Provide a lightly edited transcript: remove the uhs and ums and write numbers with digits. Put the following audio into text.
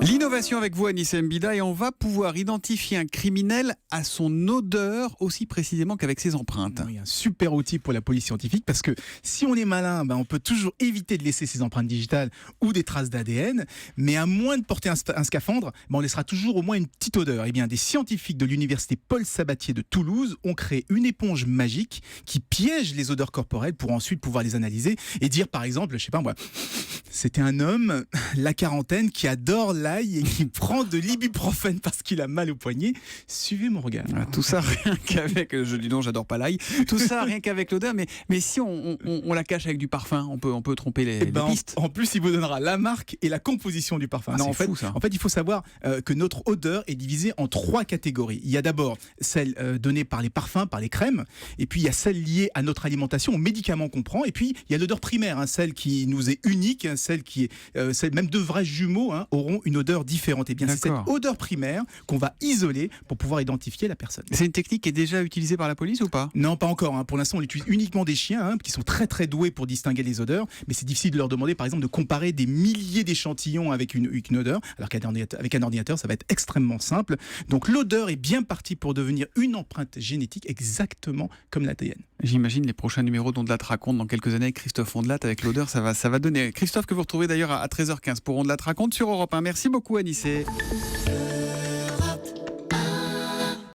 L'innovation avec vous, Anis Mbida, et on va pouvoir identifier un criminel à son odeur aussi précisément qu'avec ses empreintes. Oui, un super outil pour la police scientifique parce que si on est malin, on peut toujours éviter de laisser ses empreintes digitales ou des traces d'ADN, mais à moins de porter un scaphandre, on laissera toujours au moins une petite odeur. Eh bien, des scientifiques de l'université Paul Sabatier de Toulouse ont créé une éponge magique qui piège les odeurs corporelles pour ensuite pouvoir les analyser et dire par exemple, je sais pas moi, c'était un homme, la quarantaine, qui adore l'ail et qui prend de l'ibuprofène parce qu'il a mal au poignet. Suivez mon regard. Tout ça rien qu'avec, je dis non, j'adore pas l'ail. Tout ça rien qu'avec l'odeur, mais si on la cache avec du parfum, on peut tromper les pistes. En plus, il vous donnera la marque et la composition du parfum. C'est fou, ça. En fait, il faut savoir que notre odeur est divisée en 3 catégories. Il y a d'abord celle donnée par les parfums, par les crèmes, et puis il y a celle liée à notre alimentation, aux médicaments qu'on prend, et puis il y a l'odeur primaire, celle qui nous est unique, celle qui est, même deux vrais jumeaux auront une odeur différente. Et bien, c'est cette odeur primaire qu'on va isoler pour pouvoir identifier la personne. C'est une technique qui est déjà utilisée par la police ou pas ? Non, pas encore. Pour l'instant, on utilise uniquement des chiens qui sont très très doués pour distinguer les odeurs, mais c'est difficile de leur demander, par exemple, de comparer des milliers d'échantillons avec une odeur, alors qu'avec un ordinateur, ça va être extrêmement simple. Donc l'odeur est bien partie pour devenir une empreinte génétique exactement comme l'ADN. J'imagine les prochains numéros d'Ondelat raconte dans quelques années avec Christophe Ondelat avec l'odeur, ça va donner. Christophe que vous retrouvez d'ailleurs à 13h15 pour Ondelat raconte sur Europe 1. Merci beaucoup Anissé.